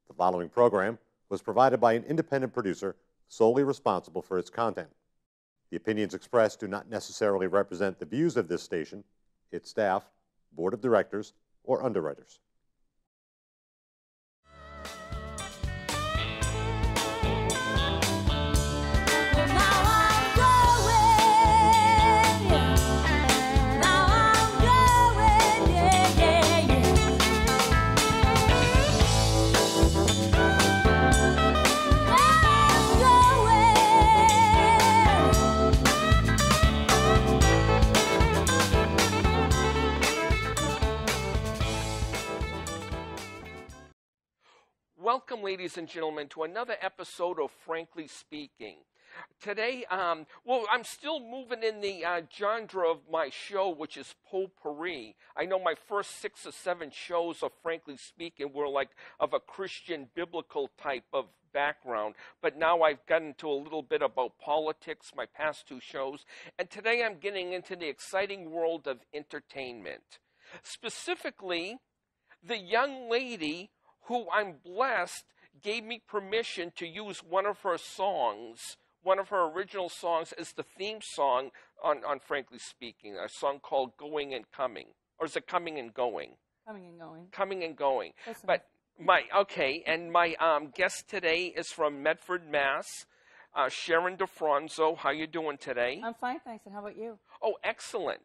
The following program was provided by an independent producer solely responsible for its content. The opinions expressed do not necessarily represent the views of this station, its staff, board of directors, or underwriters. Welcome, ladies and gentlemen, to another episode of Frankly Speaking. Today, I'm still moving in the genre of my show, which is potpourri. I know my first 6 or 7 shows of Frankly Speaking were like of a Christian biblical type of background, but now I've gotten into a little bit about politics, my past 2 shows, and today I'm getting into the exciting world of entertainment. Specifically, the young lady who I'm blessed gave me permission to use one of her songs, one of her original songs, as the theme song on Frankly Speaking, a song called Going and Coming. Or is it Coming and Going? Coming and Going. Coming and Going. Listen. But my guest today is from Medford, Mass., Sharon DiFronzo. How you doing today? I'm fine, thanks. And how about you? Oh, excellent.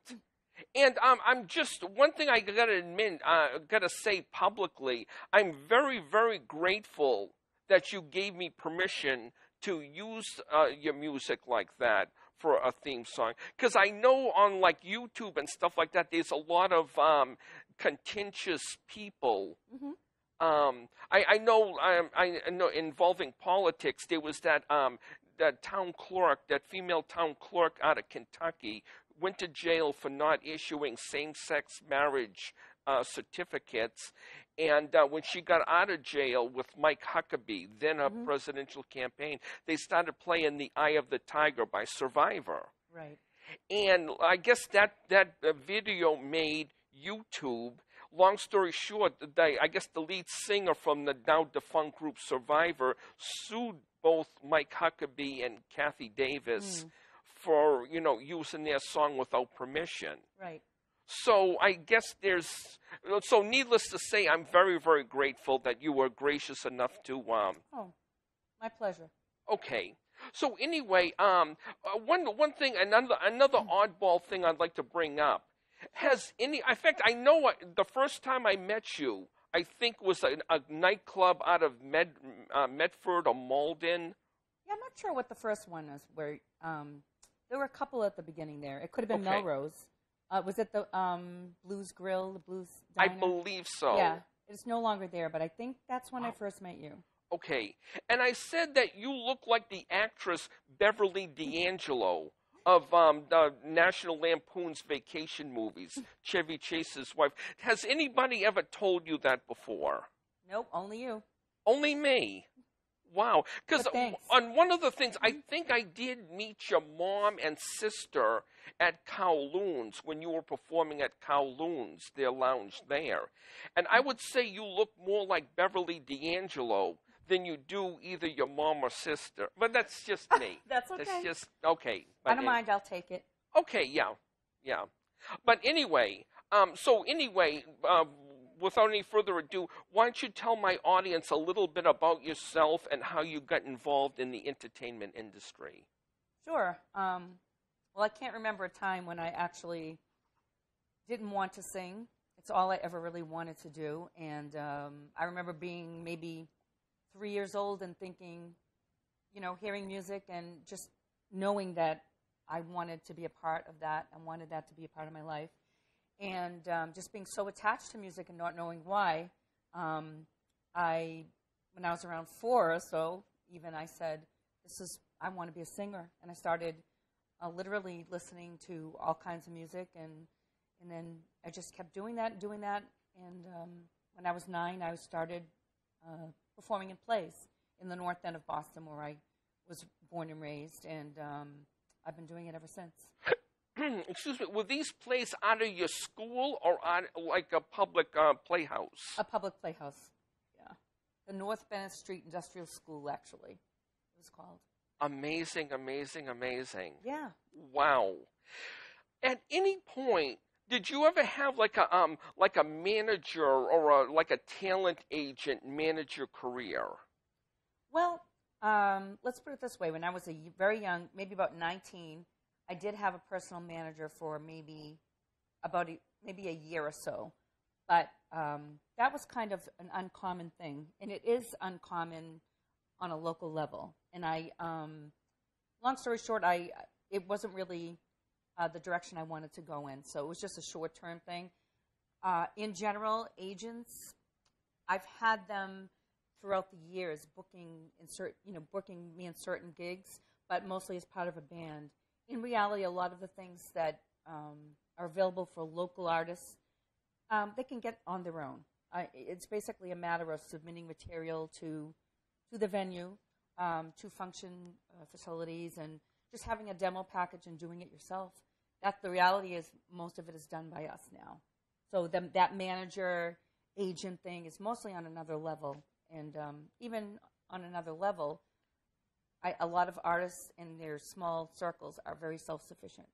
And I'm just, one thing I gotta admit, gotta say publicly, I'm very, very grateful that you gave me permission to use your music like that for a theme song. Because I know on like YouTube and stuff like that, there's a lot of contentious people. Mm-hmm. I know involving politics, there was that town clerk, that female town clerk out of Kentucky, went to jail for not issuing same-sex marriage certificates. And when she got out of jail with Mike Huckabee, then a presidential campaign, they started playing The Eye of the Tiger by Survivor. Right. And I guess that video made YouTube. Long story short, I guess the lead singer from the now-defunct group Survivor sued both Mike Huckabee and Kathy Davis for, using their song without permission. Right. So I guess so needless to say, I'm very, very grateful that you were gracious enough to, Oh, my pleasure. Okay. So anyway, one thing, another oddball thing I'd like to bring up. In fact, I know the first time I met you, I think was a nightclub out of Medford or Malden. Yeah, I'm not sure what the first one is, where there were a couple at the beginning there. It could have been Melrose. Was it the Blues Grill, the Blues Diner? I believe so. Yeah, it's no longer there, but I think that's when I first met you. Okay. And I said that you look like the actress Beverly D'Angelo of the National Lampoon's Vacation movies, Chevy Chase's wife. Has anybody ever told you that before? Nope, only you. Only me? Wow. Because on one of the things, I think I did meet your mom and sister at Kowloon's when you were performing at Kowloon's, their lounge there. And I would say you look more like Beverly D'Angelo than you do either your mom or sister. But that's just me. That's okay. That's just, okay. I don't mind, I'll take it. Okay, yeah. But anyway, without any further ado, why don't you tell my audience a little bit about yourself and how you got involved in the entertainment industry? Sure. Well, I can't remember a time when I actually didn't want to sing. It's all I ever really wanted to do. And I remember being maybe 3 years old and thinking, hearing music and just knowing that I wanted to be a part of that. I wanted that to be a part of my life. And just being so attached to music and not knowing why, when I was around 4 or so, even I said, I want to be a singer. And I started literally listening to all kinds of music, and then I just kept doing that. And when I was 9, I started performing in plays in the North End of Boston, where I was born and raised, and I've been doing it ever since. Excuse me, were these plays out of your school or out, like a public playhouse? A public playhouse, yeah. the North Bennett Street Industrial School, actually, it was called. Amazing, amazing, amazing. Yeah. Wow. At any point, did you ever have like a manager or like a talent agent manage your career? Well, let's put it this way. When I was very young, maybe about 19, I did have a personal manager for maybe a year or so. But that was kind of an uncommon thing, and it is uncommon on a local level. And long story short, it wasn't really the direction I wanted to go in, so it was just a short-term thing. In general, agents, I've had them throughout the years booking me in certain gigs, but mostly as part of a band. In reality, a lot of the things that are available for local artists, they can get on their own. It's basically a matter of submitting material to the venue, to function facilities, and just having a demo package and doing it yourself. The reality is most of it is done by us now. So that manager agent thing is mostly on another level, and even on another level, a lot of artists in their small circles are very self-sufficient.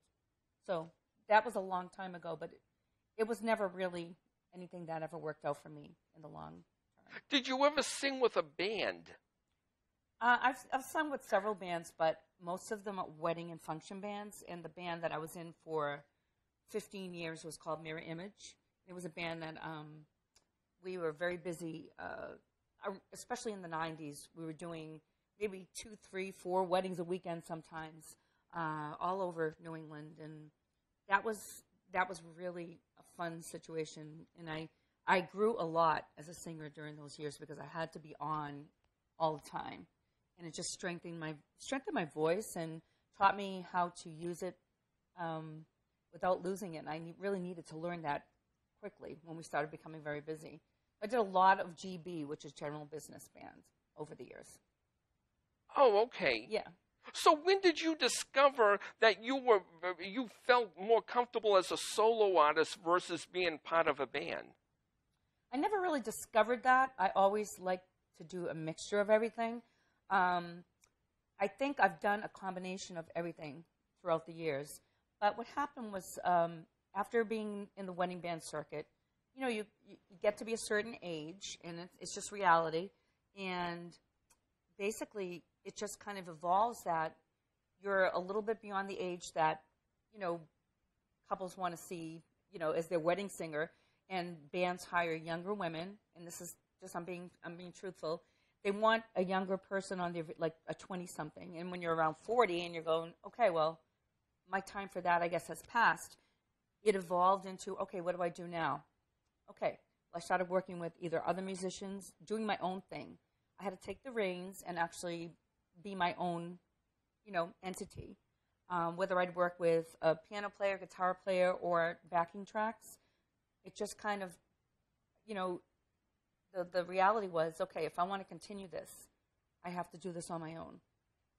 So that was a long time ago, but it was never really anything that ever worked out for me in the long term. Did you ever sing with a band? I've sung with several bands, but most of them are wedding and function bands. And the band that I was in for 15 years was called Mirror Image. It was a band that we were very busy, especially in the 90s. We were doing maybe 2, 3, 4 weddings a weekend sometimes, all over New England, and that was really a fun situation. And I grew a lot as a singer during those years because I had to be on all the time, and it just strengthened my voice and taught me how to use it without losing it. And I really needed to learn that quickly when we started becoming very busy. I did a lot of GB, which is general business bands, over the years. Oh, okay. Yeah. So when did you discover that you felt more comfortable as a solo artist versus being part of a band? I never really discovered that. I always liked to do a mixture of everything. I think I've done a combination of everything throughout the years. But what happened was after being in the wedding band circuit, you get to be a certain age, and it's just reality. And basically, it just kind of evolves that you're a little bit beyond the age that, couples want to see, as their wedding singer, and bands hire younger women. And this is just, I'm being truthful. They want a younger person on their, like a 20-something. And when you're around 40 and you're going, okay, well, my time for that, I guess, has passed. It evolved into, okay, what do I do now? Okay, I started working with either other musicians, doing my own thing. I had to take the reins and actually be my own, entity. Whether I'd work with a piano player, guitar player, or backing tracks, it just kind of, the reality was, okay, if I want to continue this, I have to do this on my own.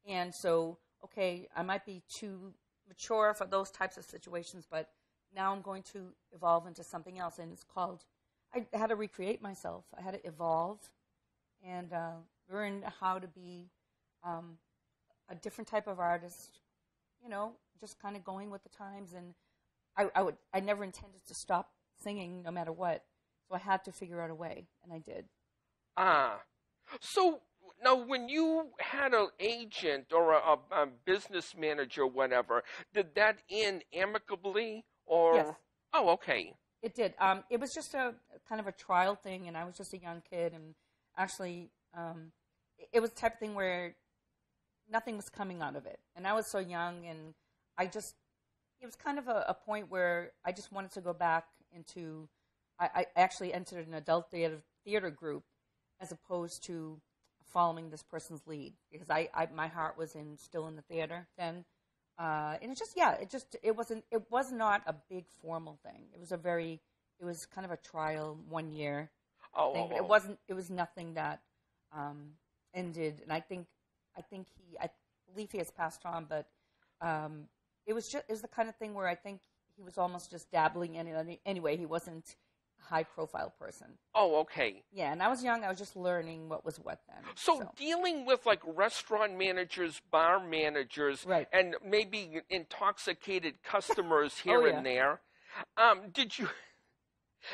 And so, okay, I might be too mature for those types of situations, but now I'm going to evolve into something else, and it's called, I had to recreate myself. I had to evolve and learn how to be a different type of artist, just kind of going with the times. And I never intended to stop singing no matter what, so I had to figure out a way, and I did. So now when you had an agent or a business manager or whatever, did that end amicably? Or? Yes. Oh, okay. It did. It was just a kind of a trial thing, and I was just a young kid, and actually it was the type of thing where nothing was coming out of it. And I was so young, and it was kind of a point where I just wanted to go back into, I actually entered an adult theater group as opposed to following this person's lead, because my heart was still in the theater then. And it was not a big formal thing. It was kind of a trial 1 year thing, but it was nothing that ended. And I believe he has passed on, but it was the kind of thing where I think he was almost just dabbling in it anyway. He wasn't high-profile person. Oh, okay. Yeah, and I was young. I was just learning what was what then. So dealing with like restaurant managers, bar managers, Right. and maybe intoxicated customers here Oh, yeah. and there, did you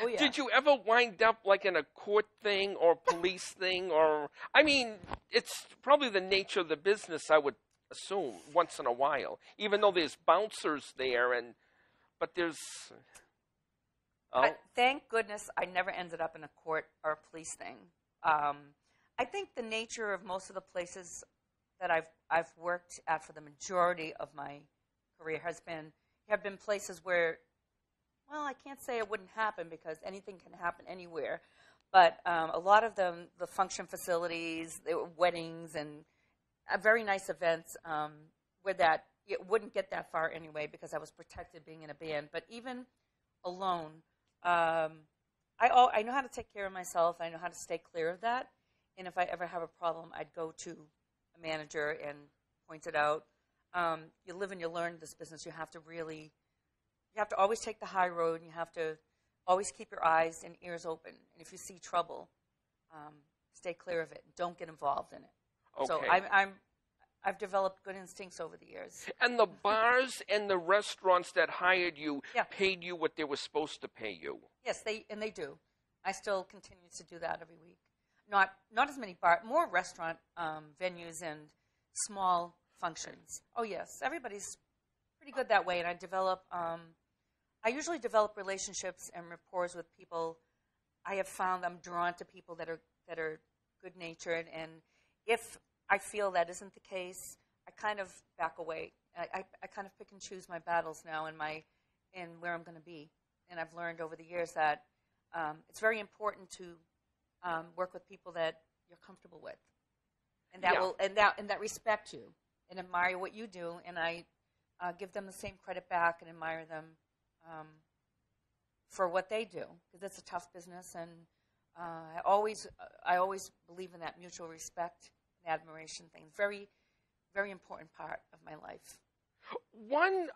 Oh, yeah. did you ever wind up like in a court thing or police thing? Or I mean, it's probably the nature of the business, I would assume, once in a while, even though there's bouncers there, but there's Thank goodness I never ended up in a court or a police thing. I think the nature of most of the places that I've worked at for the majority of my career have been places where, well, I can't say it wouldn't happen because anything can happen anywhere, but a lot of them, the function facilities, they were weddings and very nice events where that it wouldn't get that far anyway because I was protected being in a band. But even alone, I know how to take care of myself. I know how to stay clear of that. And if I ever have a problem, I'd go to a manager and point it out. You live and you learn this business. You have to always take the high road, and you have to always keep your eyes and ears open. And if you see trouble, stay clear of it. Don't get involved in it. okay. So I've developed good instincts over the years. And the bars and the restaurants that hired you Yeah. paid you what they were supposed to pay you. Yes, they do. I still continue to do that every week. Not as many more restaurant venues and small functions. Oh yes, everybody's pretty good that way. And I usually develop relationships and rapport with people. I have found I'm drawn to people that are good natured, and if I feel that isn't the case, I kind of back away. I kind of pick and choose my battles now and where I'm going to be. And I've learned over the years that it's very important to work with people that you're comfortable with, and that respect you and admire what you do. And I give them the same credit back and admire them for what they do, because it's a tough business. And I always believe in that mutual respect and admiration thing. Very, very important part of my life. One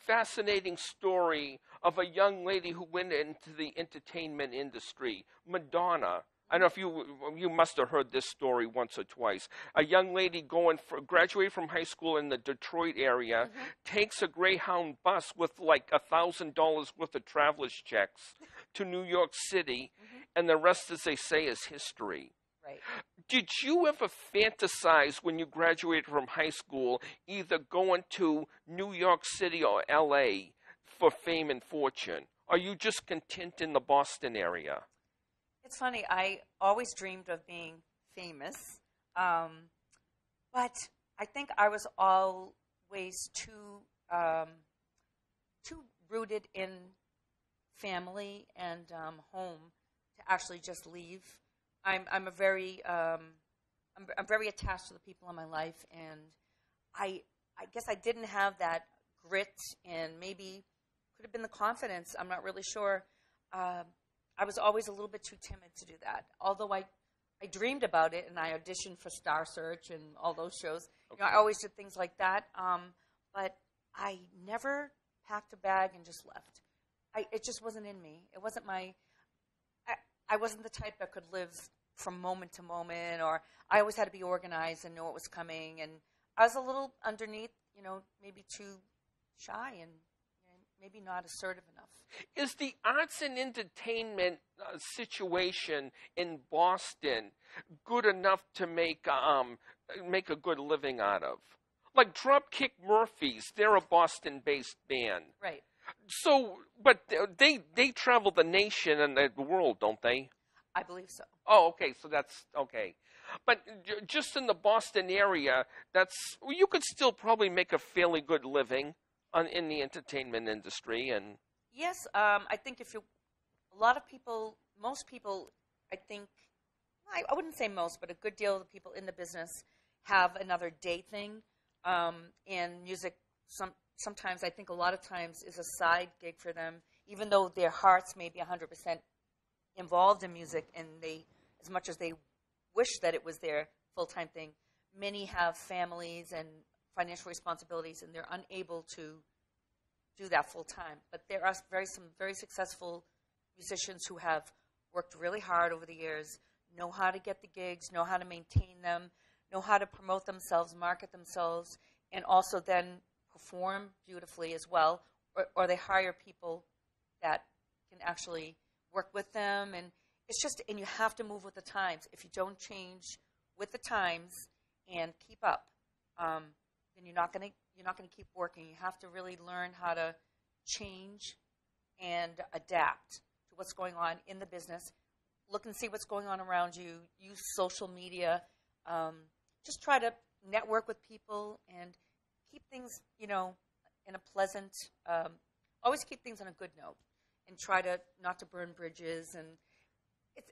fascinating story of a young lady who went into the entertainment industry, Madonna. I don't know if you must have heard this story once or twice. A young lady graduated from high school in the Detroit area, takes a Greyhound bus with like $1,000 worth of traveler's checks to New York City, and the rest, as they say, is history. Right. Did you ever fantasize when you graduated from high school either going to New York City or L.A. for fame and fortune? Or are you just content in the Boston area? It's funny. I always dreamed of being famous, but I think I was always too rooted in family and home to actually just leave. I'm very attached to the people in my life, and I guess I didn't have that grit, and maybe could have been the confidence. I'm not really sure. I was always a little bit too timid to do that. Although I dreamed about it, and I auditioned for Star Search and all those shows. Okay. I always did things like that. But I never packed a bag and just left. It just wasn't in me. It wasn't I wasn't the type that could live from moment to moment, or I always had to be organized and know what was coming. And I was a little underneath, maybe too shy and maybe not assertive enough. Is the arts and entertainment situation in Boston good enough to make a good living out of? Like Dropkick Murphys, they're a Boston-based band. Right. So, but they travel the nation and the world, don't they? I believe so. Oh, okay. So that's okay. But just in the Boston area, you could still probably make a fairly good living in the entertainment industry. And yes, I think most people, I think, I wouldn't say most, but a good deal of the people in the business have another day thing, and music. Sometimes, I think a lot of times, is a side gig for them, even though their hearts may be 100% involved in music, and as much as they wish that it was their full-time thing, many have families and financial responsibilities, and they're unable to do that full-time. But there are some very successful musicians who have worked really hard over the years, know how to get the gigs, know how to maintain them, know how to promote themselves, market themselves, and also then perform beautifully as well, or they hire people that can actually work with them. And it's just, and you have to move with the times. If you don't change with the times and keep up, then you're not going to keep working. You have to really learn how to change and adapt to what's going on in the business. Look and see what's going on around you. Use social media. Just try to network with people and keep things, in a pleasant, always keep things on a good note, and try to not to burn bridges. And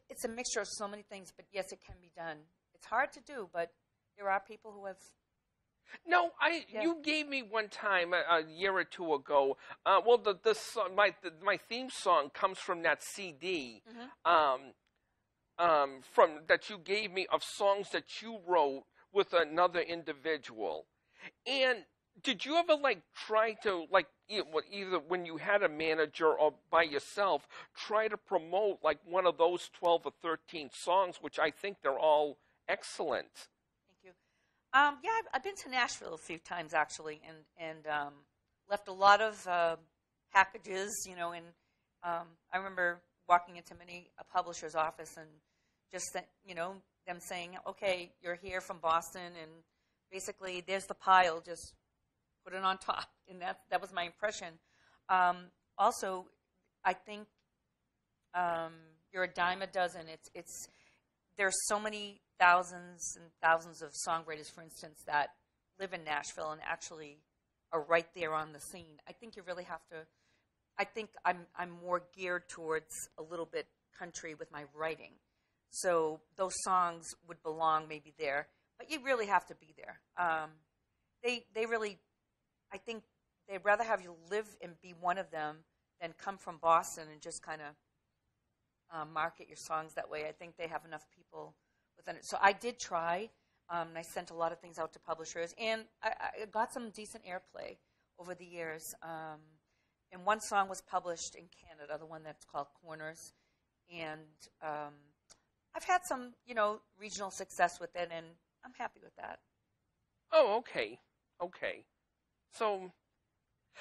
it's a mixture of so many things, but yes, it can be done. It's hard to do, but there are people who have. No, you gave me one time a year or two ago. Well, the song, my theme song comes from that CD. From that you gave me of songs that you wrote with another individual. And did you ever try to either when you had a manager or by yourself try to promote one of those 12 or 13 songs, which I think they're all excellent? Thank you. Yeah, I've been to Nashville a few times actually, and left a lot of packages, and I remember walking into a publisher's office and just them saying, okay, you're here from Boston, and basically there's the pile, just put it on top. And that was my impression. Also, I think you're a dime a dozen. There's so many thousands and thousands of songwriters, for instance, that live in Nashville and actually are right there on the scene. I think you really have to. I think I'm more geared towards a little bit country with my writing. So those songs would belong maybe there, but you really have to be there. They really, I think they'd rather have you live and be one of them than come from Boston and just kind of market your songs that way. I think they have enough people within it. So I did try, and I sent a lot of things out to publishers, and I got some decent airplay over the years. And one song was published in Canada, the one that's called Corners, and I've had some, regional success with it, and I'm happy with that. Oh, okay. So,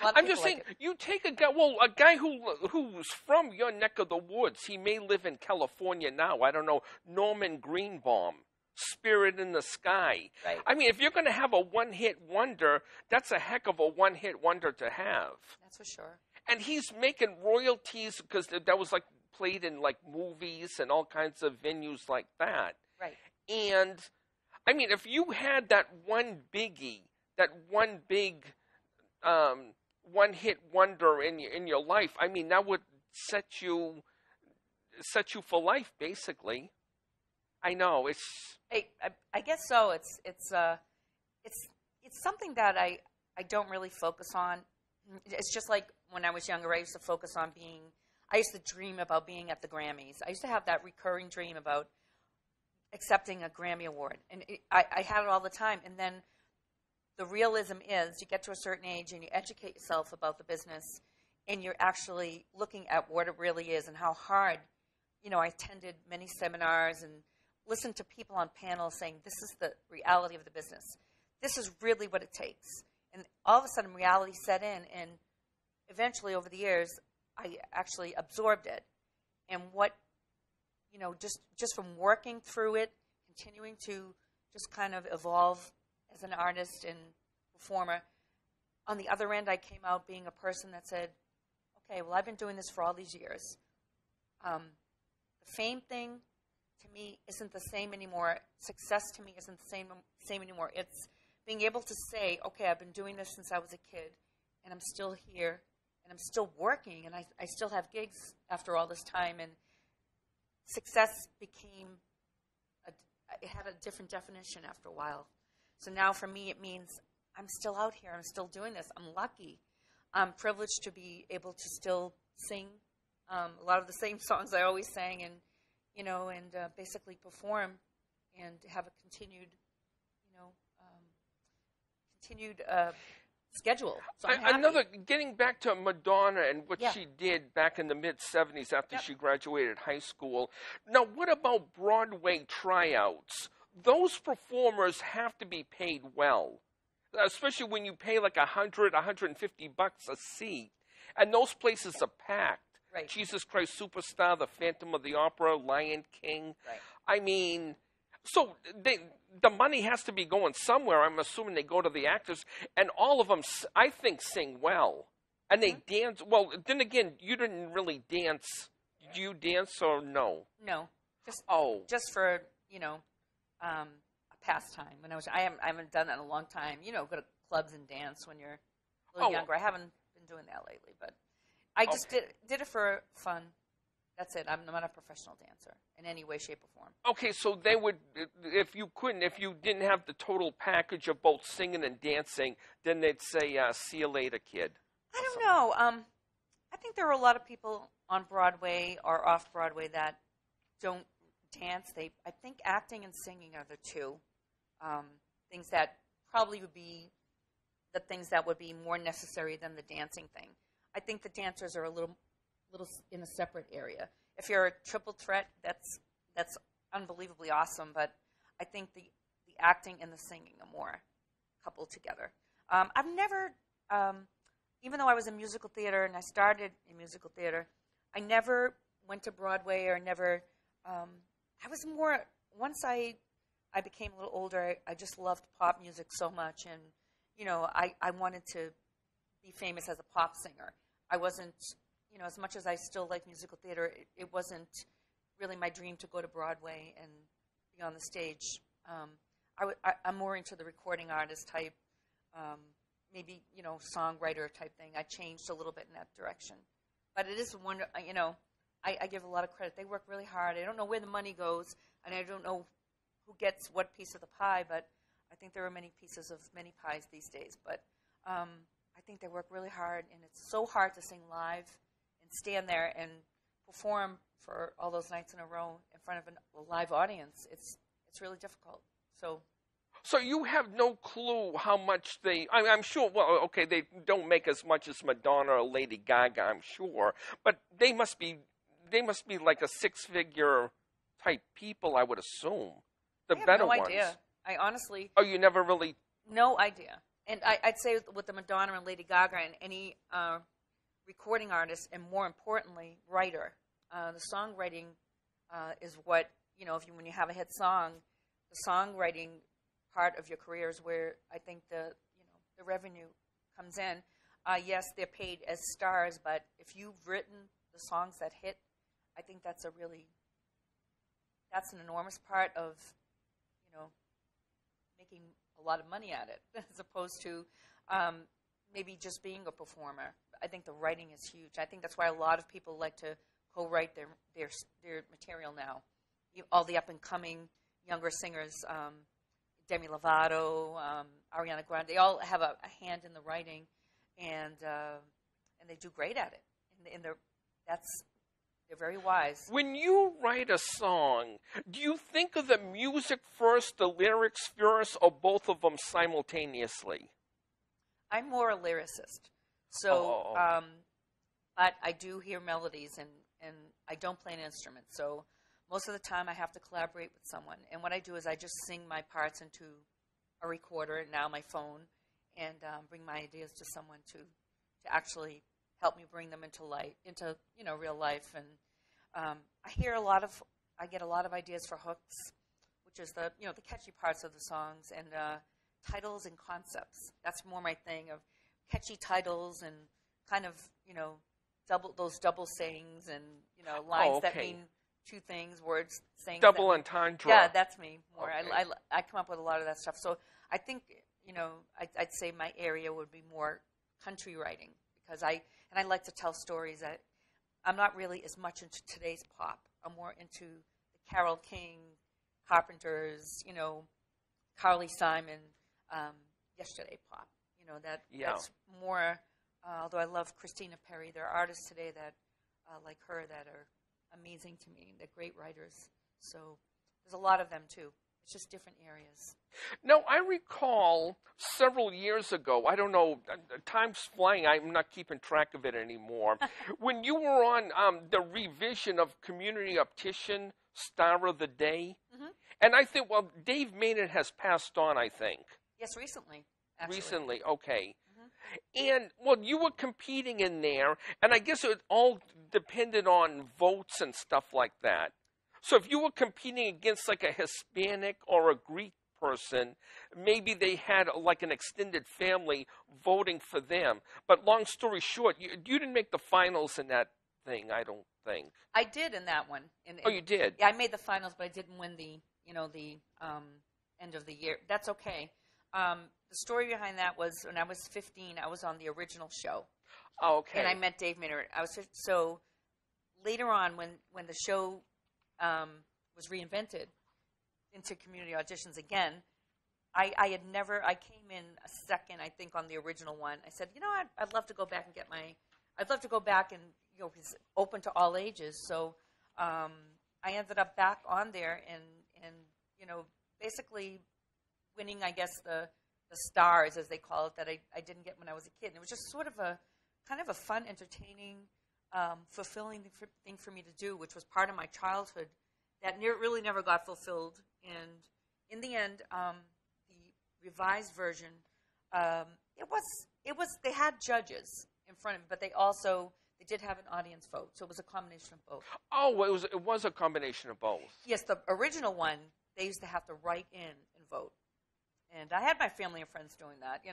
I'm just saying, you take a guy who's from your neck of the woods. He may live in California now. I don't know, Norman Greenbaum, Spirit in the Sky. Right. I mean, if you're going to have a one-hit wonder, that's a heck of a one-hit wonder to have. That's for sure. And he's making royalties because that was played in movies and all kinds of venues like that. Right. And I mean, if you had that one biggie, that one big one-hit wonder in your life, I mean, that would set you for life, basically. I know it's. I guess so. It's something that I don't really focus on. It's just like when I was younger, I used to focus on being. I used to dream about being at the Grammys. I used to have that recurring dream about accepting a Grammy Award. And I had it all the time. And then the realism is you get to a certain age and you educate yourself about the business and you're actually looking at what it really is and how hard. I attended many seminars and listened to people on panels saying this is the reality of the business. This is really what it takes. And all of a sudden reality set in, and eventually over the years I actually absorbed it. And what, just from working through it, continuing to just kind of evolve as an artist and performer, on the other end, I came out being a person that said, okay, well, I've been doing this for all these years. The fame thing, to me, isn't the same anymore. Success to me isn't the same anymore. It's being able to say, okay, I've been doing this since I was a kid, and I'm still here, and I'm still working, and I still have gigs after all this time. And success it had a different definition after a while. So now for me, it means I'm still out here. I'm still doing this. I'm lucky. I'm privileged to be able to still sing a lot of the same songs I always sang, and basically perform and have a continued schedule. So I'm happy. Getting back to Madonna and what Yeah. she did back in the mid-'70s after Yep. she graduated high school. Now, what about Broadway tryouts? Those performers have to be paid well, especially when you pay like $150 a seat, and those places are packed. Right. Jesus Christ Superstar, The Phantom of the Opera, Lion King. Right. I mean, so the money has to be going somewhere. I'm assuming they go to the actors, and all of them, I think, sing well, and they dance. Well, then again, you didn't really dance. Did you dance or no? No. Just for, a pastime. When I haven't done that in a long time. Go to clubs and dance when you're a little younger. I haven't been doing that lately, but I just did it for fun. That's it. I'm not a professional dancer in any way, shape, or form. Okay, so they would, if you didn't have the total package of both singing and dancing, then they'd say, see you later, kid. I don't know. I think there are a lot of people on Broadway or off Broadway that don't dance. I think acting and singing are the two things that probably would be the things that would be more necessary than the dancing thing. I think the dancers are a little in a separate area. If you're a triple threat, that's unbelievably awesome. But I think the acting and the singing are more coupled together. I've never, even though I was in musical theater and I started in musical theater, I never went to Broadway or never. I was more once I became a little older. I just loved pop music so much, and I wanted to be famous as a pop singer. I wasn't. As much as I still like musical theater, it wasn't really my dream to go to Broadway and be on the stage. I'm more into the recording artist type, maybe, songwriter type thing. I changed a little bit in that direction. But it is I give a lot of credit. They work really hard. I don't know where the money goes, and I don't know who gets what piece of the pie, but I think there are many pieces of many pies these days. But I think they work really hard, and it's so hard to sing live and stand there and perform for all those nights in a row in front of a live audience. It's really difficult. So you have no clue how much I'm sure, well, okay, they don't make as much as Madonna or Lady Gaga, I'm sure, but they must be like a six-figure type people, I would assume. The better ones. I have no idea. I honestly... Oh, you never really... No idea. And I'd say with the Madonna and Lady Gaga and any recording artist, and more importantly, writer. The songwriting is what, when you have a hit song, the songwriting part of your career is where I think the revenue comes in. Yes, they're paid as stars, but if you've written the songs that hit, I think that's an enormous part of, making a lot of money at it, as opposed to maybe just being a performer. I think the writing is huge. I think that's why a lot of people like to co-write their material now. All the up-and-coming younger singers, Demi Lovato, Ariana Grande, they all have a hand in the writing, and they do great at it. And they're very wise. When you write a song, do you think of the music first, the lyrics first, or both of them simultaneously? I'm more a lyricist. So, but I do hear melodies, and I don't play an instrument. So most of the time I have to collaborate with someone. And what I do is I just sing my parts into a recorder, now my phone, and bring my ideas to someone to actually help me bring them into real life. And I get a lot of ideas for hooks, which is the catchy parts of the songs, and titles and concepts. That's more my thing, of catchy titles and kind of, double sayings and, lines that mean two things, words, sayings. Double entendre. Yeah, that's me more. Okay. I come up with a lot of that stuff. So I think, I'd say my area would be more country writing, because I like to tell stories. I'm not really as much into today's pop. I'm more into the Carole King, Carpenters, Carly Simon, yesterday pop. That's more, although I love Christina Perri, there are artists today that, like her, that are amazing to me. They're great writers. So there's a lot of them, too. It's just different areas. Now, I recall several years ago, I don't know, time's flying, I'm not keeping track of it anymore, when you were on the revision of Community Optician Star of the Day, and I think, well, Dave Maynard has passed on, I think. Yes, recently, actually. Recently, okay. And, well, you were competing in there, and I guess it all depended on votes and stuff like that. So if you were competing against like a Hispanic or a Greek person, maybe they had like an extended family voting for them. But long story short, you didn't make the finals in that thing, I don't think. I did in that one. Oh, you did? Yeah, I made the finals, but I didn't win the end of the year. That's okay. The story behind that was when I was 15, I was on the original show. Oh, okay. And I met Dave Maynard. So later on, when the show was reinvented into community auditions again, I came in a second, I think, on the original one. I said, I'd love to go back and it's open to all ages. So I ended up back on there and basically winning, I guess, the stars, as they call it, that I didn't get when I was a kid. And it was just sort of a kind of a fun, entertaining, fulfilling thing for me to do, which was part of my childhood that really never got fulfilled. And in the end, the revised version, they had judges in front of me, but they did have an audience vote, so it was a combination of both. Oh, it was a combination of both. Yes, the original one, they used to have to write in and vote. And I had my family and friends doing that,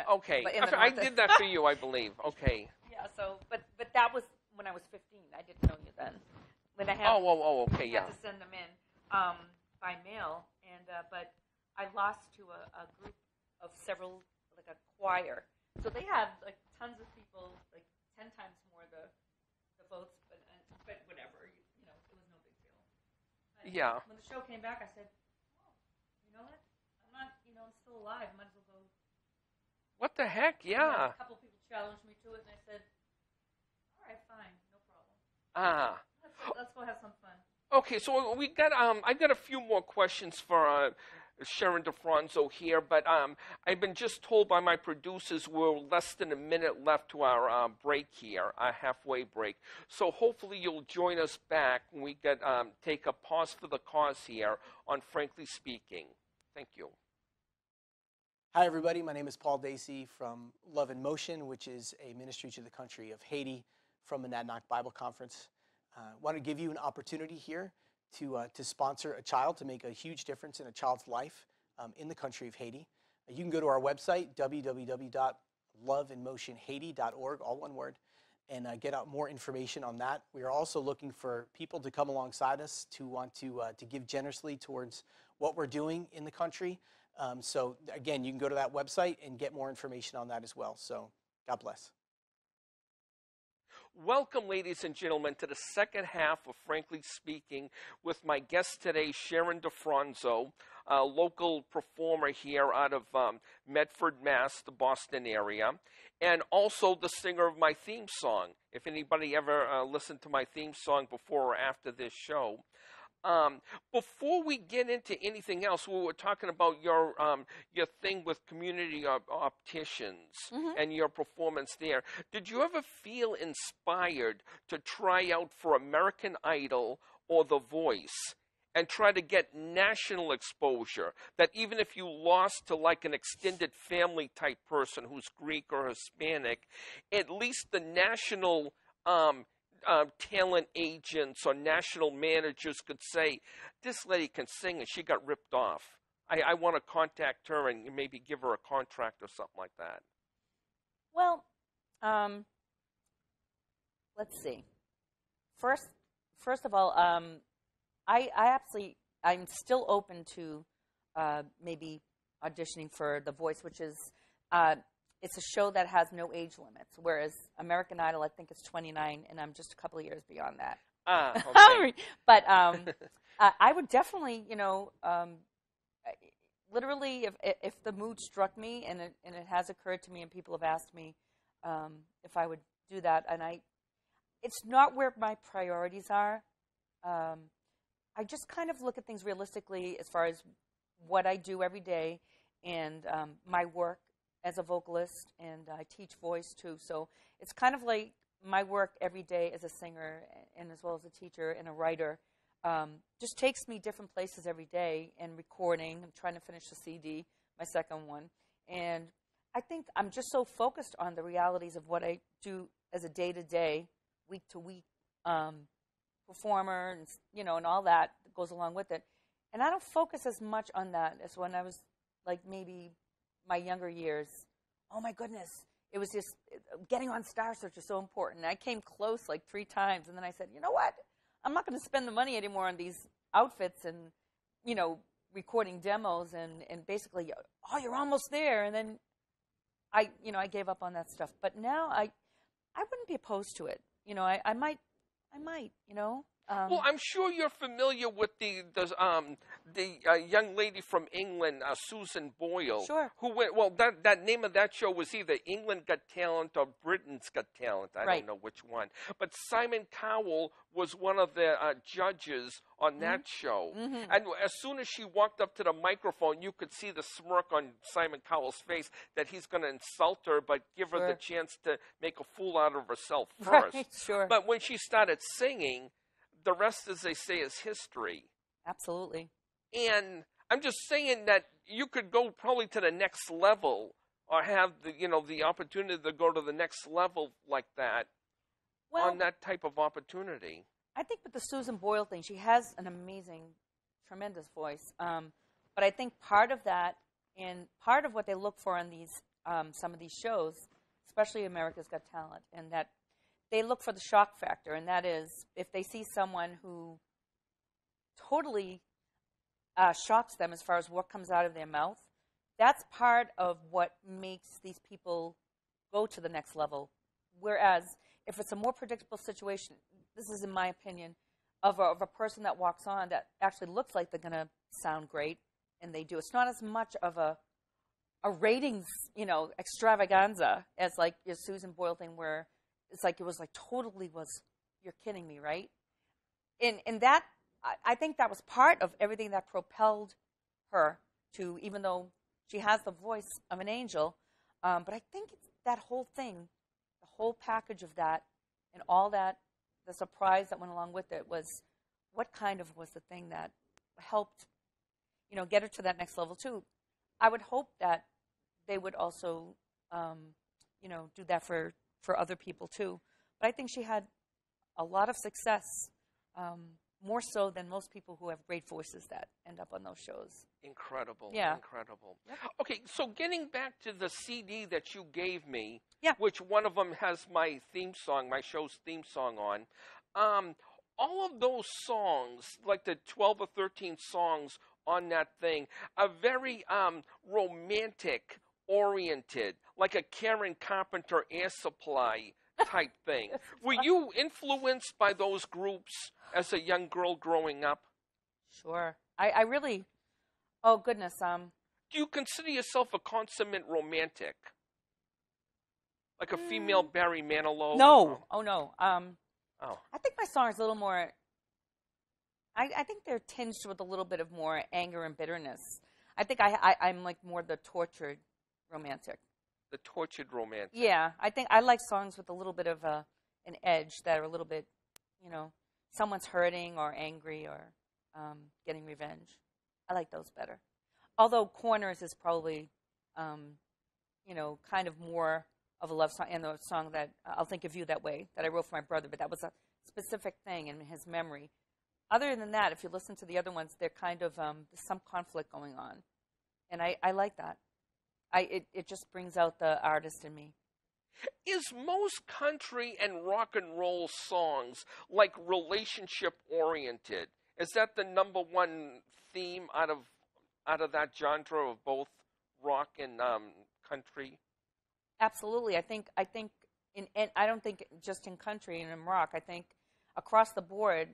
Okay. I did that for you, I believe. Okay. Yeah, but that was when I was 15. I didn't know you then. When I had, okay, yeah. had to send them in by mail, but I lost to a group of several, like a choir. So they had like tons of people, like 10 times more the votes, but whatever, it was no big deal. But yeah. When the show came back, I said, you know what? I'm still alive. I might as well go. What the heck? Yeah. A couple people challenged me to it, and I said, all right, fine, no problem. Let's go have some fun. Okay, so we got I got a few more questions for Sharon DiFronzo here, but I've been just told by my producers we're less than a minute left to our break here, our halfway break. So hopefully you'll join us back when we take a pause for the cause here on Frankly Speaking. Thank you. Hi, everybody. My name is Paul Dacey from Love in Motion, which is a ministry to the country of Haiti from Monadnock Bible Conference. I want to give you an opportunity here to sponsor a child, to make a huge difference in a child's life in the country of Haiti. You can go to our website, www.loveinmotionhaiti.org, all one word, and get out more information on that. We are also looking for people to come alongside us to want to give generously towards what we're doing in the country. So again, you can go to that website and get more information on that as well. So God bless. Welcome, ladies and gentlemen, to the second half of Frankly Speaking with my guest today, Sharon DiFronzo, a local performer here out of Medford, Mass., the Boston area, and also the singer of my theme song. If anybody ever listened to my theme song before or after this show. Before we get into anything else, we were talking about your thing with community opticians and your performance there. Did you ever feel inspired to try out for American Idol or The Voice and try to get national exposure? That even if you lost to like an extended family type person who's Greek or Hispanic, at least the national talent agents or national managers could say, this lady can sing and she got ripped off. I want to contact her and maybe give her a contract or something like that. Well, let's see. First of all, I'm still open to maybe auditioning for The Voice, which is it's a show that has no age limits, whereas American Idol, I think, is 29, and I'm just a couple of years beyond that. Okay. But I would definitely, literally, if the mood struck me, and it has occurred to me, and people have asked me if I would do that, and it's not where my priorities are. I just kind of look at things realistically as far as what I do every day and my work as a vocalist, and I teach voice too. So it's kind of like my work every day as a singer and as well as a teacher and a writer. Just takes me different places every day and recording. I'm trying to finish the CD, my second one. And I think I'm just so focused on the realities of what I do as a day-to-day, week-to-week performer, and, you know, and all that goes along with it. And I don't focus as much on that as when I was like maybe my younger years. Oh my goodness, it was just getting on Star Search is so important. I came close like 3 times, and then I said, you know what? I'm not going to spend the money anymore on these outfits and, you know, recording demos and basically, oh, you're almost there. And then I gave up on that stuff. But now I wouldn't be opposed to it. You know, I might, you know. Well, I'm sure you're familiar with the young lady from England, Susan Boyle. Sure. Who went? Well, that name of that show was either England Got Talent or Britain's Got Talent. I don't know which one. But Simon Cowell was one of the judges on that show. Mm-hmm. And as soon as she walked up to the microphone, you could see the smirk on Simon Cowell's face that he's going to insult her, but give her the chance to make a fool out of herself first. Right, sure. But when she started singing, the rest, as they say, is history. Absolutely. And I'm just saying that you could go probably to the next level, or have the opportunity to go to the next level like that, on that type of opportunity. I think with the Susan Boyle thing, she has an amazing, tremendous voice. But I think part of that, and part of what they look for on these some of these shows, especially America's Got Talent, and that they look for the shock factor, and that is if they see someone who totally shocks them as far as what comes out of their mouth, that's part of what makes these people go to the next level. Whereas if it's a more predictable situation, this is in my opinion, of a person that walks on that actually looks like they're going to sound great, and they do. It's not as much of a ratings, extravaganza as like your Susan Boyle thing where it's like it was like totally was, you're kidding me, right? And that, I think that was part of everything that propelled her to, even though she has the voice of an angel, but I think it's that whole thing, the whole package of that and all that, the surprise that went along with it was what kind of was the thing that helped, get her to that next level too. I would hope that they would also, do that for other people too. But I think she had a lot of success, more so than most people who have great voices that end up on those shows. Incredible. Yeah. Incredible. Yep. Okay, so getting back to the CD that you gave me, yeah, which one of them has my theme song, my show's theme song on, all of those songs, like the 12 or 13 songs on that thing, are very romantic oriented, like a Karen Carpenter Air Supply type thing. Were you influenced by those groups as a young girl growing up? Sure. I really, oh goodness. Do you consider yourself a consummate romantic? Like a female Barry Manilow? No. Oh, no. Oh. I think my song is a little more, I think they're tinged with a little bit of more anger and bitterness. I think I'm like more the tortured romantic. The tortured romantic. Yeah, I think I like songs with a little bit of an edge that are a little bit, someone's hurting or angry or getting revenge. I like those better. Although Corners is probably, kind of more of a love song, and the song that I'll Think of You That Way that I wrote for my brother, but that was a specific thing in his memory. Other than that, if you listen to the other ones, they're kind of there's some conflict going on, and I like that. It just brings out the artist in me. Is most country and rock and roll songs like relationship oriented? Is that the number one theme out of that genre of both rock and country? Absolutely. I think and I don't think just in country and in rock. I think across the board,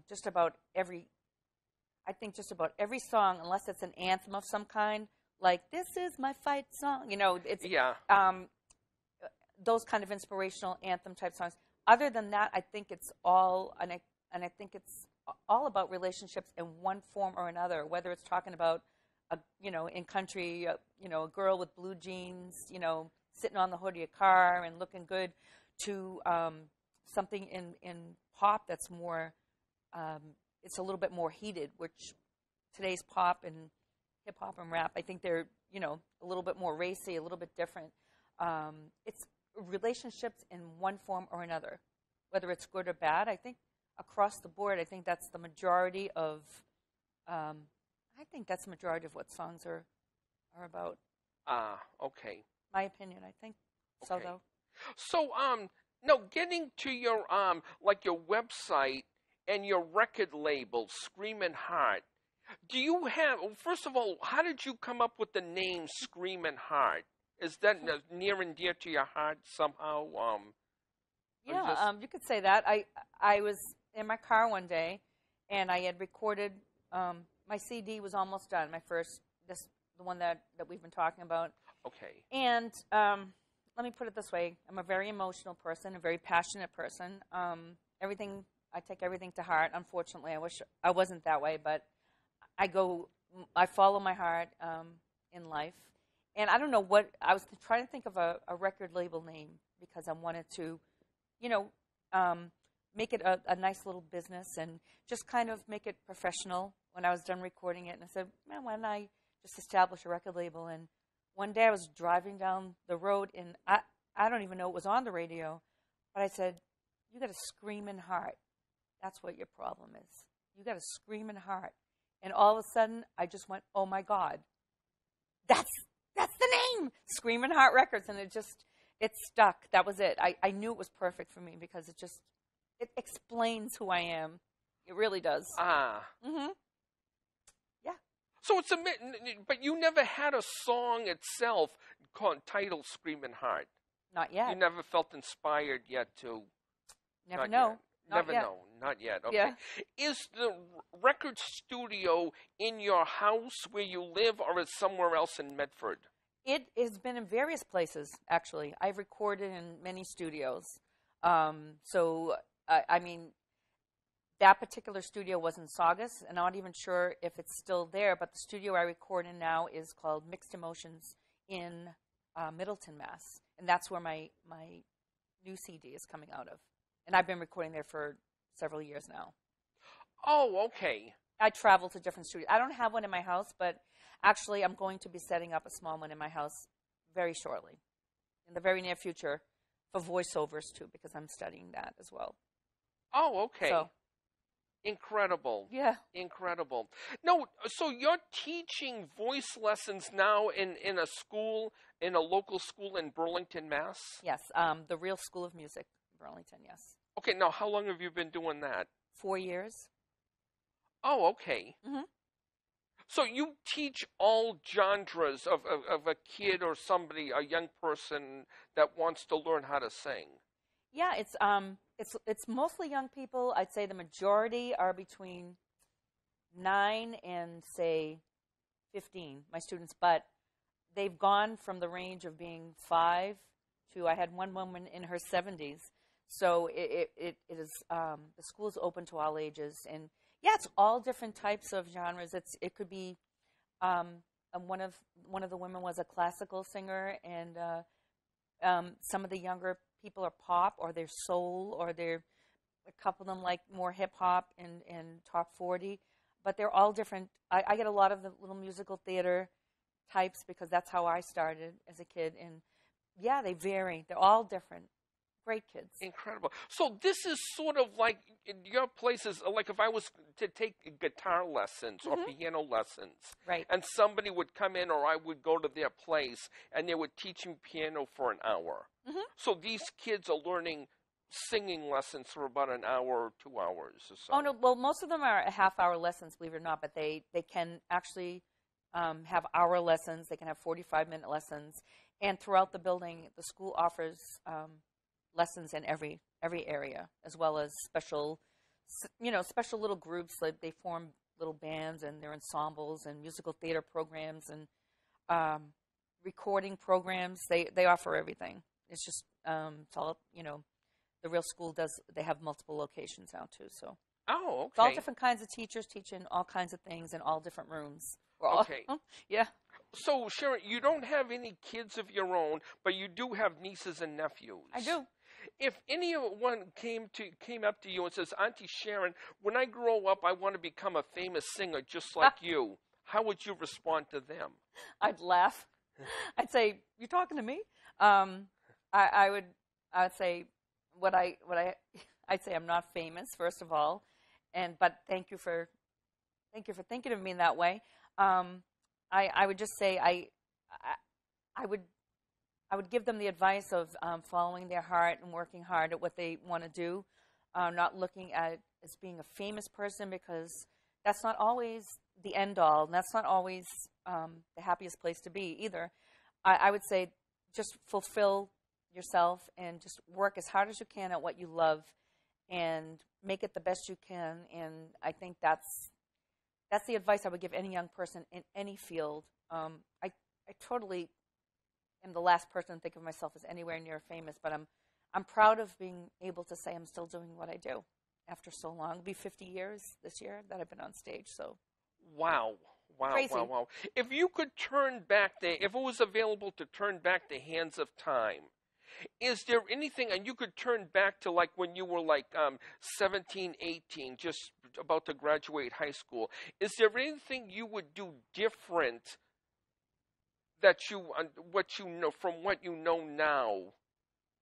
just about every song, unless it's an anthem of some kind, like "This Is My Fight Song," it's those kind of inspirational anthem type songs. Other than that, I think it's all, and I think it's all about relationships in one form or another. Whether it's talking about in country, a girl with blue jeans, sitting on the hood of your car and looking good, to something in pop that's more, it's a little bit more heated, which today's pop and hip hop and rap, I think they're, a little bit more racy, a little bit different. It's relationships in one form or another, whether it's good or bad. I think across the board, I think that's the majority of, what songs are about. Okay. My opinion, I think so, Okay. though. So, now getting to your, your website and your record label, Screamin' Heart, do you have, first of all, how did you come up with the name Screamin' Heart? Is that near and dear to your heart somehow? Yeah, you could say that. I was in my car one day, and I had recorded, my CD was almost done, my first, the one that we've been talking about. Okay. And let me put it this way. I'm a very emotional person, a very passionate person. I take everything to heart. Unfortunately, I wish I wasn't that way, but I follow my heart in life. And I don't know what, I was trying to think of a record label name because I wanted to, make it a nice little business and just kind of make it professional when I was done recording it. And I said, man, why don't I just establish a record label? And one day I was driving down the road, and I don't even know it was on the radio, but I said, you got a screaming heart. That's what your problem is. You got a screaming heart. And all of a sudden, I just went, oh, my God. That's the name, Screamin' Heart Records. And it stuck. That was it. I knew it was perfect for me because it explains who I am. It really does. Mm-hmm. Yeah. So but you never had a song itself titled Screamin' Heart. Not yet. You never felt inspired yet to. Never know. Yet. Never know. Not yet. Okay. Yeah. Is the record studio in your house where you live, or is somewhere else in Medford? It has been in various places, actually. I've recorded in many studios. That particular studio was in Saugus, and I'm not even sure if it's still there, but the studio I record in now is called Mixed Emotions in Middleton, Mass. And that's where my new CD is coming out of. And I've been recording there for several years now. Oh, okay. I travel to different studios. I don't have one in my house, but actually I'm going to be setting up a small one in my house very shortly, in the very near future, for voiceovers too, because I'm studying that as well. Oh, okay. So, incredible. Yeah. Incredible. No, so you're teaching voice lessons now in a school, in a local school in Burlington, Mass? Yes, the Real School of Music, Burlington, yes. Okay, now how long have you been doing that? 4 years. Oh, okay. Mm-hmm. So you teach all genres of a kid or somebody, a young person that wants to learn how to sing. Yeah, it's mostly young people. I'd say the majority are between 9 and say 15, my students, but they've gone from the range of being 5 to, I had one woman in her 70s. So it is, the school is open to all ages, and yeah, it's all different types of genres. It could be, one of the women was a classical singer, and some of the younger people are pop, or they're soul, or a couple of them like more hip hop and top 40, but they're all different. I get a lot of the little musical theater types because that's how I started as a kid, and yeah, they vary. They're all different. Great kids. Incredible. So this is sort of like your places, like if I was to take guitar lessons or piano lessons, right? And somebody would come in, or I would go to their place, and they would teach me piano for an hour. Mm-hmm. So these kids are learning singing lessons for about an hour or 2 hours or so. Oh no, well, most of them are half-hour lessons, believe it or not, but they can actually have hour lessons. They can have 45-minute lessons, and throughout the building, the school offers lessons in every area, as well as special little groups. Like they form little bands, and their ensembles, and musical theater programs, and recording programs. They offer everything. It's just it's all, the Real School does. They have multiple locations now too. So oh, okay. it's all different kinds of teachers teaching all kinds of things in all different rooms. We're all, Okay. yeah. So, Sharon, you don't have any kids of your own, but you do have nieces and nephews. I do. If anyone came up to you and says, Auntie Sharon, when I grow up, I want to become a famous singer just like you, how would you respond to them? I'd laugh. I'd say, "You're talking to me?" I would say I'd say I'm not famous, first of all, but thank you for thinking of me in that way. I would just say I would give them the advice of following their heart and working hard at what they want to do, not looking at as being a famous person, because that's not always the end all, and that's not always the happiest place to be either. I would say just fulfill yourself and just work as hard as you can at what you love and make it the best you can. And I think that's the advice I would give any young person in any field. I totally am the last person to think of myself as anywhere near famous, but I'm proud of being able to say I'm still doing what I do after so long. It'll be 50 years this year that I've been on stage. So, wow. Crazy. Wow. If you could if it was available to turn back the hands of time, is there anything, and you could turn back to like when you were like 17, 18, just about to graduate high school, is there anything you would do different that from what you know now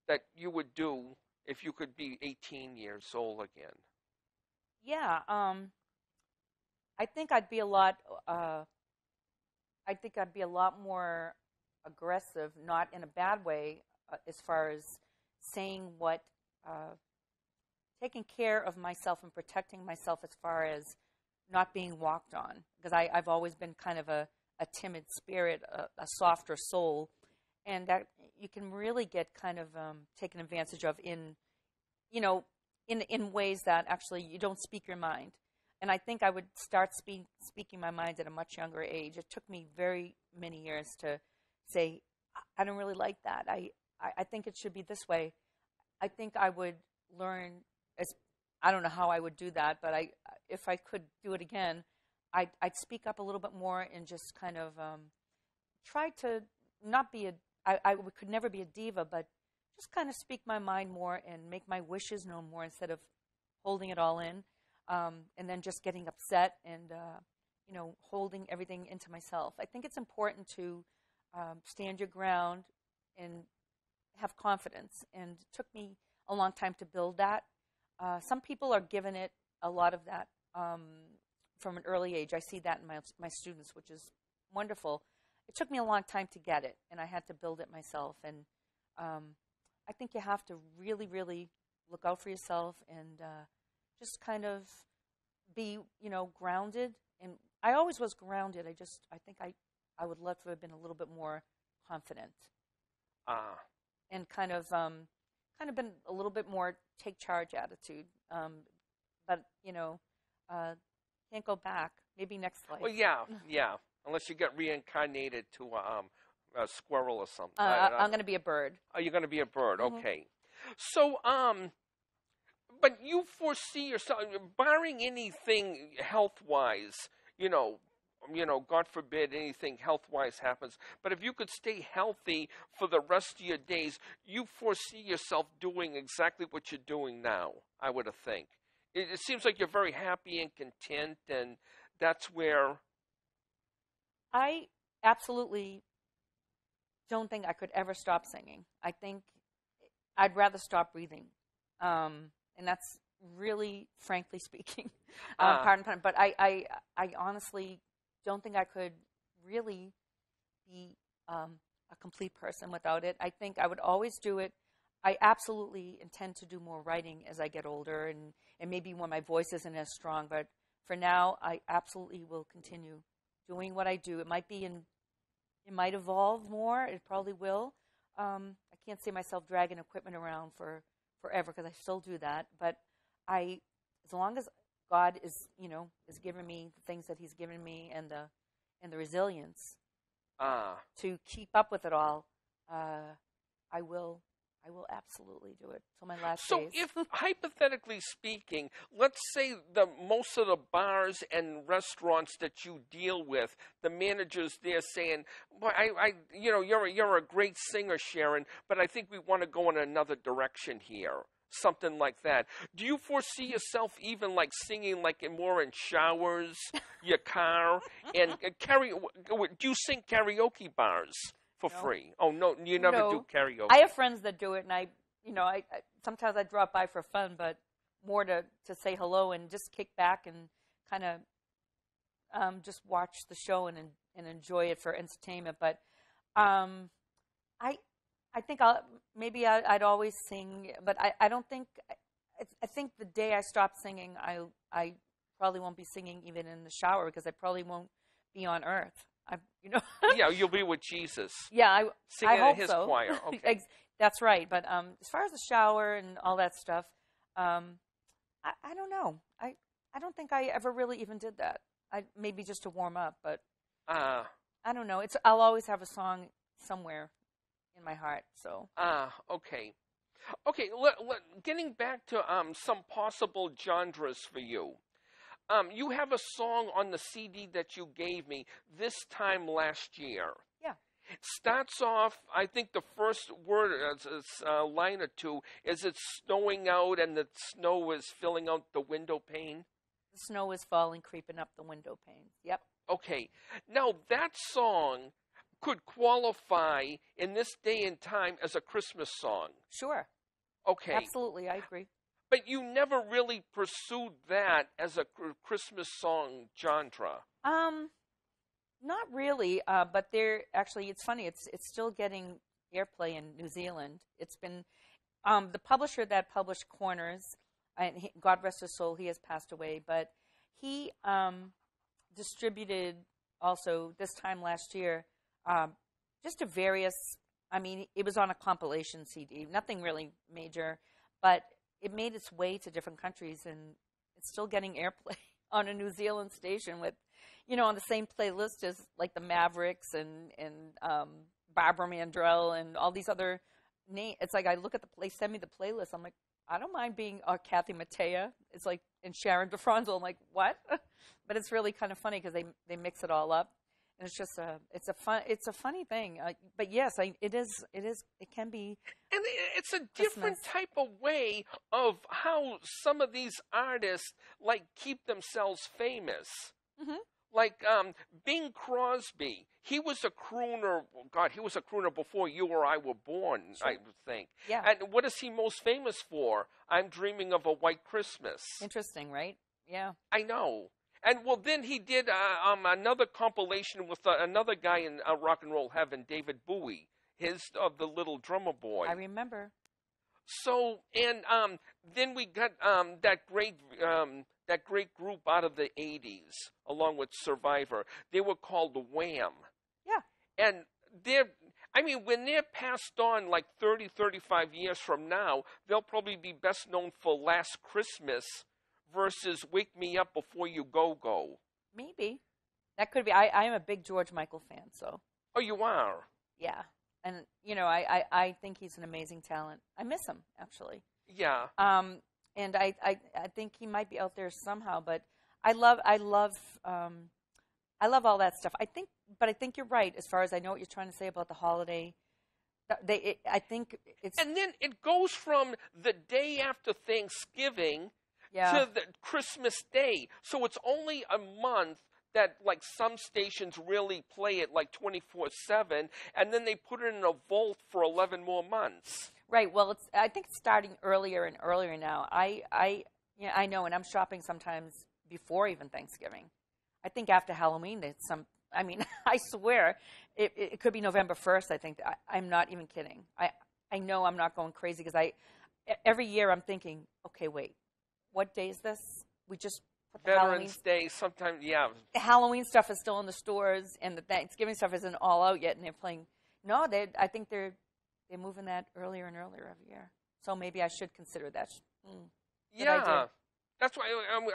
that you would do if you could be 18 years old again? Yeah, I think I'd be a lot. I think I'd be a lot more aggressive, not in a bad way, as far as saying what, taking care of myself and protecting myself as far as not being walked on. Because I've always been kind of a timid spirit, a softer soul, and that you can really get kind of taken advantage of in ways that actually you don't speak your mind. And I think I would start speaking my mind at a much younger age. It took me very many years to say, I don't really like that. I think it should be this way. I think I would learn, I don't know how I would do that, but if I could do it again, I'd speak up a little bit more and just kind of try to not be I could never be a diva, but just kind of speak my mind more and make my wishes known more instead of holding it all in. And then just getting upset and, holding everything into myself. I think it's important to stand your ground and have confidence. And it took me a long time to build that. Some people are given it a lot of that from an early age. I see that in my students, which is wonderful. It took me a long time to get it, and I had to build it myself. And I think you have to really, really look out for yourself and just kind of be, grounded. And I always was grounded. I think I would love to have been a little bit more confident. And kind of been a little bit more take charge attitude. But, can't go back. Maybe next life. Well, yeah. Unless you get reincarnated to a squirrel or something. I'm going to be a bird. Oh, you're going to be a bird. Mm-hmm. Okay. So, but you foresee yourself, barring anything health-wise, God forbid anything health-wise happens, but if you could stay healthy for the rest of your days, you foresee yourself doing exactly what you're doing now, I would think. It seems like you're very happy and content, and that's where... I absolutely don't think I could ever stop singing. I think I'd rather stop breathing. And that's really, frankly speaking, pardon, but I honestly don't think I could really be a complete person without it. I think I would always do it. I absolutely intend to do more writing as I get older, and maybe when my voice isn't as strong. But for now, I absolutely will continue doing what I do. It might might evolve more. It probably will. I can't see myself dragging equipment around forever, because I still do that. But as long as God is giving me the things that He's given me and the resilience to keep up with it all, I will I will absolutely do it till my last So days. if, hypothetically speaking, let's say most of the bars and restaurants that you deal with, the managers there saying, "Well, you're a great singer, Sharon, but I think we want to go in another direction here." Something like that. Do you foresee yourself even like singing like more in showers, your car, and do you sing karaoke bars for No. free? Oh no, you never No. do karaoke. I have friends that do it, and I sometimes I drop by for fun, but more to say hello and just kick back and kind of just watch the show and enjoy it for entertainment. But I think I'd always sing, but I don't think I think the day I stop singing, I probably won't be singing even in the shower because I probably won't be on earth. Yeah, you'll be with Jesus. Yeah, Singing I hope in his so. choir. Okay. That's right. But as far as the shower and all that stuff, I don't know. I don't think I ever really even did that. Maybe just to warm up, but I don't know. I'll always have a song somewhere in my heart. So. Okay. Okay, getting back to some possible genres for you. You have a song on the CD that you gave me this time last year. Yeah. Starts off, I think the first word, line or two, is it's snowing out and the snow is filling out the window pane. The snow is falling, creeping up the window panes. Yep. Okay. Now, that song could qualify in this day and time as a Christmas song. Sure. Okay. Absolutely, I agree. But you never really pursued that as a Christmas song genre. Not really. But it's funny. It's still getting airplay in New Zealand. It's been the publisher that published Corners, and God rest his soul, he has passed away. But he distributed also this time last year just to various. I mean, it was on a compilation CD, nothing really major, but it made its way to different countries, and it's still getting airplay on a New Zealand station with, on the same playlist as like the Mavericks and Barbara Mandrell and all these other names. It's like I look at they send me the playlist. I'm like, I don't mind being Kathy Mattea. It's like, and Sharon DiFronzo. I'm like, what? But it's really kind of funny because they mix it all up. And it's just it's a funny thing. But yes, it can be. And it's a different type of way of how some of these artists like keep themselves famous. Mm-hmm. Like Bing Crosby, he was a crooner. God, he was a crooner before you or I were born, sure. I think. Yeah. And what is he most famous for? I'm Dreaming of a White Christmas. Interesting, right? Yeah. I know. And well, then he did another compilation with another guy in rock and roll heaven, David Bowie, of the Little Drummer Boy. I remember. So, and then we got that great group out of the 80s, along with Survivor. They were called Wham. Yeah. And when they're passed on like 30, 35 years from now, they'll probably be best known for Last Christmas versus Wake Me Up Before You Go. Maybe. That could be. I am a big George Michael fan, so. Oh, you are? Yeah. And, I think he's an amazing talent. I miss him, actually. Yeah. And I think he might be out there somehow, but I love all that stuff. I think you're right as far as I know what you're trying to say about the holiday. I think it's. And then it goes from the day after Thanksgiving to the Christmas Day. So it's only a month that like some stations really play it like 24/7, and then they put it in a vault for 11 more months. Right. Well, I think it's starting earlier and earlier now. I know, and I'm shopping sometimes before even Thanksgiving. I think after Halloween, I swear it could be November 1st. I think I'm not even kidding. I know I'm not going crazy because every year I'm thinking, okay, wait. What day is this? We just put the Veterans Day, sometime, yeah. The Halloween stuff is still in the stores, and the Thanksgiving stuff isn't all out yet, and they're playing. No, I think they're moving that earlier and earlier every year. So maybe I should consider that. Yeah, that's why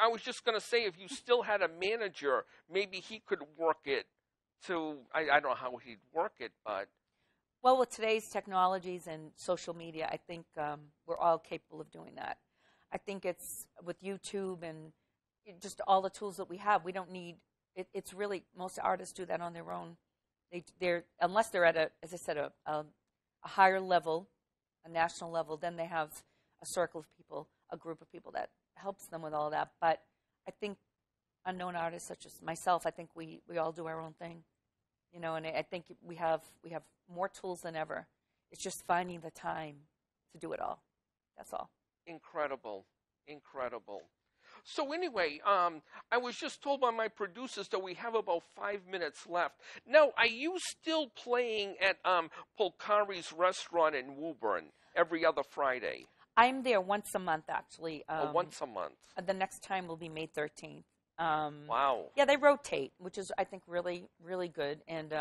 I was just going to say, if you still had a manager, maybe he could work it to. I don't know how he'd work it, but. Well, with today's technologies and social media, I think we're all capable of doing that. I think it's with YouTube and just all the tools that we have. We don't need it. It's really, most artists do that on their own. They're unless they're at as I said, a higher level, a national level. Then they have a circle of people, a group of people that helps them with all that. But I think unknown artists such as myself, I think we all do our own thing. You know, and I think we have more tools than ever. It's just finding the time to do it all. That's all. Incredible. So anyway, I was just told by my producers that we have about 5 minutes left. Now, are you still playing at Polcari's restaurant in Woburn every other Friday? I'm there once a month, actually. Once a month. The next time will be May 13th. Wow. Yeah, they rotate, which is, I think, really, really good. And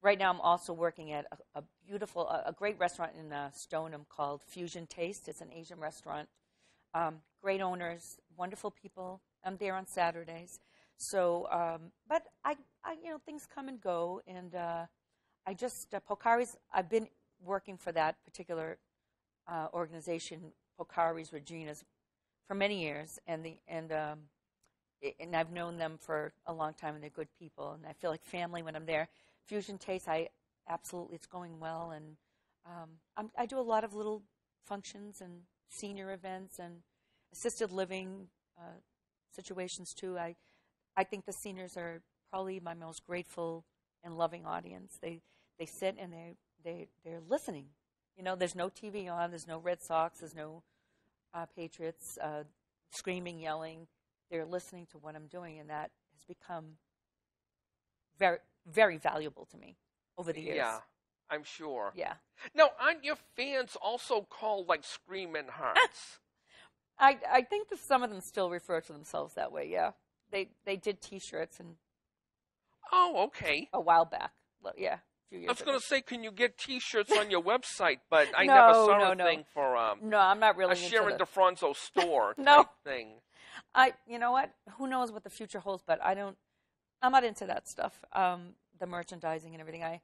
right now I'm also working at a beautiful, a great restaurant in Stoneham called Fusion Taste. It's an Asian restaurant. Great owners, wonderful people. I'm there on Saturdays. So, but I things come and go. And I just, Polcari's, I've been working for that particular organization, Polcari's Regina's, for many years. And I've known them for a long time, and they're good people, and I feel like family when I'm there. Fusion Taste, it's going well, and I do a lot of little functions and senior events and assisted living situations too. I think the seniors are probably my most grateful and loving audience. They sit and they're listening. You know, there's no TV on, there's no Red Sox, there's no Patriots screaming, yelling. They're listening to what I'm doing, and that has become very, very valuable to me over the years. Yeah, I'm sure. Yeah. Now, aren't your fans also called, like, Screaming Hearts? I think that some of them still refer to themselves that way, yeah. They did T-shirts and Oh, okay. a while back. Yeah, a few years I was going ago. to say, can you get T-shirts on your website? But I No, never saw no. a thing for No, I'm not really a into Sharon the... DiFronzo store No. type thing. You know what? Who knows what the future holds, but I'm not into that stuff, the merchandising and everything.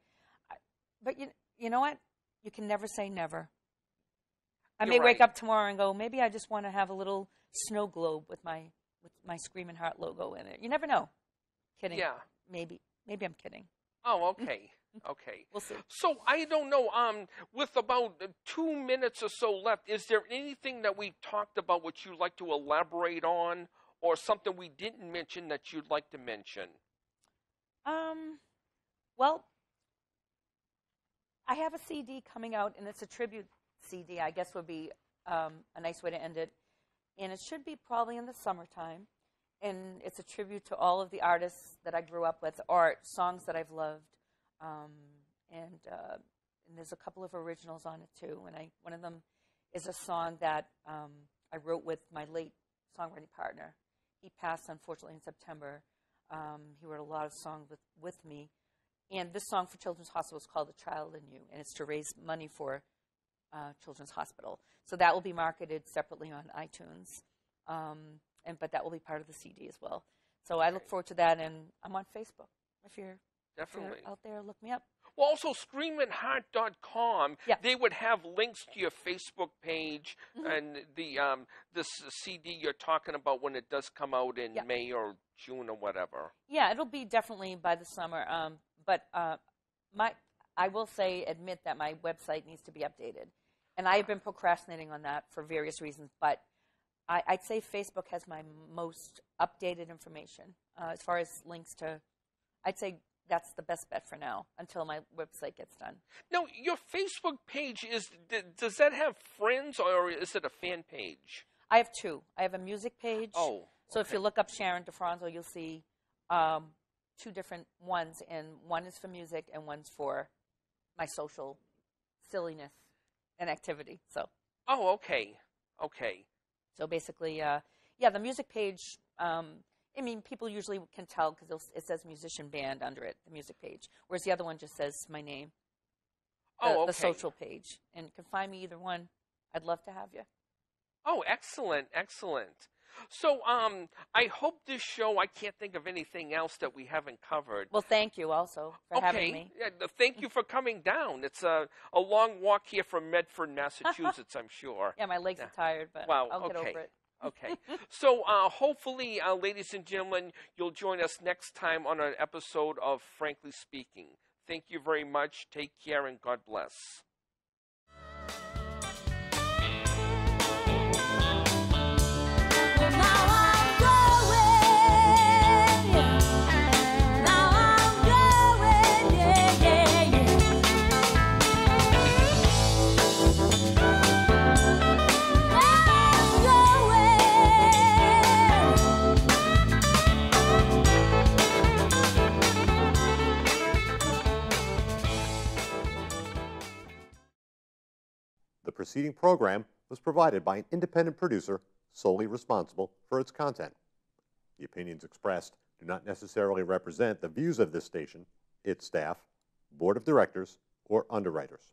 But you know what? You can never say never. I may wake up tomorrow and go, maybe I just want to have a little snow globe with my Screaming Heart logo in it. You never know. Kidding. Yeah. Maybe I'm kidding. Oh, okay. Okay. We'll see. So I don't know. With about 2 minutes or so left, is there anything that we talked about which you'd like to elaborate on, or something we didn't mention that you'd like to mention? Well, I have a CD coming out, and it's a tribute CD. I guess would be a nice way to end it, and it should be probably in the summertime. And it's a tribute to all of the artists that I grew up with, art, songs that I've loved. And there's a couple of originals on it too. And one of them is a song that I wrote with my late songwriting partner. He passed, unfortunately, in September. He wrote a lot of songs with me. And this song for Children's Hospital is called The Child in You, and it's to raise money for Children's Hospital. So that will be marketed separately on iTunes. But that will be part of the CD as well. So I look forward to that, and I'm on Facebook. If you're out there, look me up. Well, also, screamingheart.com, yeah. They would have links to your Facebook page and the this CD you're talking about when it does come out in May or June or whatever. Yeah, it'll be definitely by the summer. But I will admit that my website needs to be updated. And I've been procrastinating on that for various reasons, but I'd say Facebook has my most updated information as far as links to. I'd say that's the best bet for now until my website gets done. Now, your Facebook page does that have friends or is it a fan page? I have two. I have a music page. Oh, so if you look up Sharon DiFronzo, you'll see two different ones, and one is for music and one's for my social silliness and activity. So. Oh, okay. Okay. So basically, the music page, people usually can tell because it says musician band under it, the music page, whereas the other one just says my name, the social page. And you can find me either one. I'd love to have you. Oh, excellent, excellent. So I hope this show, I can't think of anything else that we haven't covered. Well, thank you also for having me. Yeah, thank you for coming down. It's a long walk here from Medford, Massachusetts, I'm sure. Yeah, my legs are tired, but Wow, I'll get okay. over it. Okay. So hopefully, ladies and gentlemen, you'll join us next time on an episode of Frankly Speaking. Thank you very much. Take care and God bless. The preceding program was provided by an independent producer solely responsible for its content. The opinions expressed do not necessarily represent the views of this station, its staff, board of directors, or underwriters.